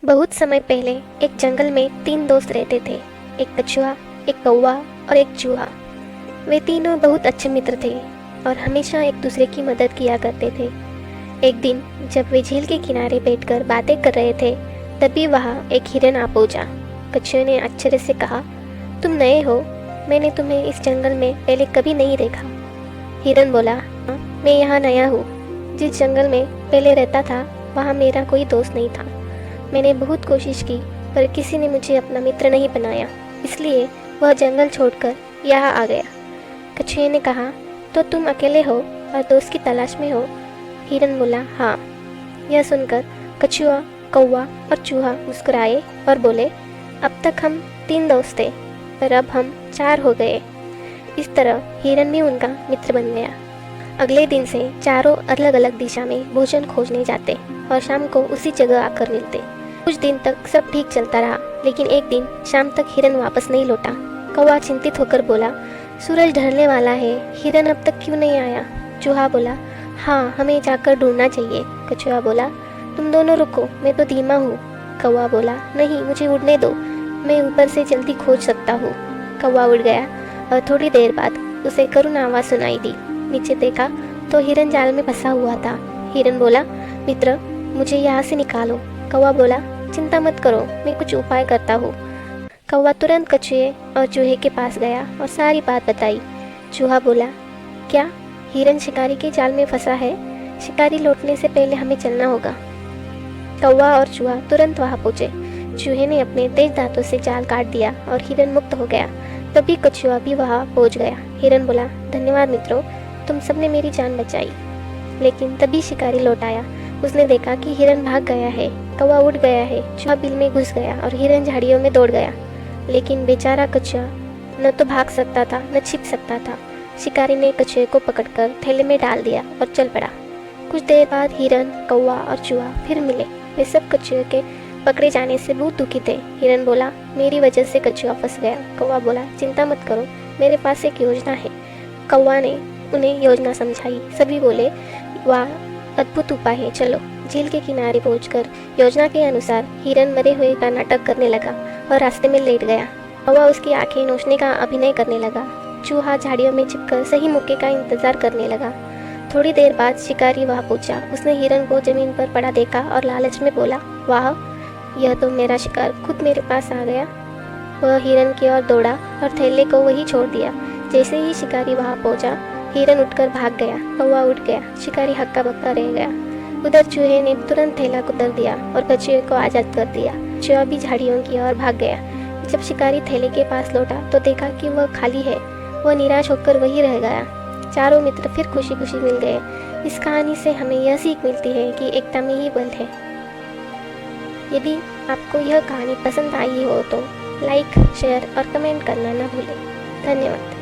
बहुत समय पहले एक जंगल में 3 दोस्त रहते थे। एक कछुआ, एक कौवा और एक चूहा। वे तीनों बहुत अच्छे मित्र थे और हमेशा एक दूसरे की मदद किया करते थे। एक दिन जब वे झील के किनारे बैठकर बातें कर रहे थे, तभी वहाँ एक हिरन आ पहुंचा। कछुए ने आश्चर्य से कहा, तुम नए हो? मैंने तुम्हें इस जंगल में पहले कभी नहीं देखा। हिरन बोला, हाँ, मैं यहाँ नया हूँ। जिस जंगल में पहले रहता था वहाँ मेरा कोई दोस्त नहीं था। मैंने बहुत कोशिश की पर किसी ने मुझे अपना मित्र नहीं बनाया, इसलिए वह जंगल छोड़कर यहाँ आ गया। कछुए ने कहा, तो तुम अकेले हो और दोस्त की तलाश में हो? हिरन बोला, हाँ। यह सुनकर कछुआ, कौवा और चूहा मुस्कुराए और बोले, अब तक हम 3 दोस्त थे पर अब हम 4 हो गए। इस तरह हिरन भी उनका मित्र बन गया। अगले दिन से चारों अलग अलग दिशा में भोजन खोजने जाते और शाम को उसी जगह आकर मिलते। कुछ दिन तक सब ठीक चलता रहा, लेकिन एक दिन शाम तक हिरन वापस नहीं लौटा। कौवा चिंतित होकर बोला, सूरज ढलने वाला है, हिरन अब तक क्यों नहीं आया? चूहा बोला, हाँ, हमें जाकर ढूंढना चाहिए। कछुआ बोला, तुम दोनों रुको, मैं तो धीमा हूँ। कौवा बोला, नहीं, मुझे उड़ने दो, मैं ऊपर से जल्दी खोज सकता हूँ। कौवा उड़ गया और थोड़ी देर बाद उसे करुण आवाज़ सुनाई दी। नीचे देखा तो हिरन जाल में फंसा हुआ था। हिरन बोला, मित्र, मुझे यहाँ से निकालो। कौवा बोला, चिंता मत करो, मैं कुछ उपाय करता हूँ। कौवा तुरंत कछुए और चूहे के पास गया और सारी बात बताई। चूहा बोला, क्या हिरन शिकारी के जाल में फंसा है? शिकारी लौटने से पहले हमें चलना होगा। कौवा और चूहा तुरंत वहाँ पहुँचे। चूहे ने अपने तेज दांतों से जाल काट दिया और हिरन मुक्त हो गया। तभी कछुआ भी वहाँ पहुँच गया। हिरन बोला, धन्यवाद मित्रों, तुम सबने मेरी जान बचाई। लेकिन तभी शिकारी लौट आया। उसने देखा कि हिरन भाग गया है, कौवा उड़ गया है, चूहा बिल में घुस गया और हिरन झाड़ियों में दौड़ गया। लेकिन बेचारा कछुआ न तो भाग सकता था न छिप सकता था। शिकारी ने कछुए को पकड़कर थैले में डाल दिया और चल पड़ा। कुछ देर बाद हिरन, कौवा और चूहा फिर मिले। वे सब कछुए के पकड़े जाने से बहुत दुखी थे। हिरन बोला, मेरी वजह से कछुआ फंस गया। कौवा बोला, चिंता मत करो, मेरे पास एक योजना है। कौवा ने उन्हें योजना समझाई। सभी बोले, वाह, अद्भुत उपाय है, चलो। झील के किनारे पहुंचकर योजना के अनुसार हिरन मरे हुए का नाटक करने लगा और रास्ते में लेट गया। कौवा उसकी आंखें नोचने का अभिनय करने लगा। चूहा झाड़ियों में छिपकर सही मौके का इंतजार करने लगा। थोड़ी देर बाद शिकारी वहां पहुंचा। उसने हिरन को जमीन पर पड़ा देखा और लालच में बोला, वाह, यह तो मेरा शिकार खुद मेरे पास आ गया। वह हिरन की ओर दौड़ा और थैले को वहीं छोड़ दिया। जैसे ही शिकारी वहां पहुंचा, हिरन उठकर भाग गया। कौवा उठ गया, शिकारी हक्का बक्का रह गया। उधर चूहे ने तुरंत थैला कुतर दिया और कछुए को आज़ाद कर दिया। चूहा भी झाड़ियों की ओर भाग गया। जब शिकारी थैले के पास लौटा तो देखा कि वह खाली है। वह निराश होकर वहीं रह गया। चारों मित्र फिर खुशी खुशी मिल गए। इस कहानी से हमें यह सीख मिलती है कि एकता में ही बल है। यदि आपको यह कहानी पसंद आई हो तो लाइक, शेयर और कमेंट करना न भूलें। धन्यवाद।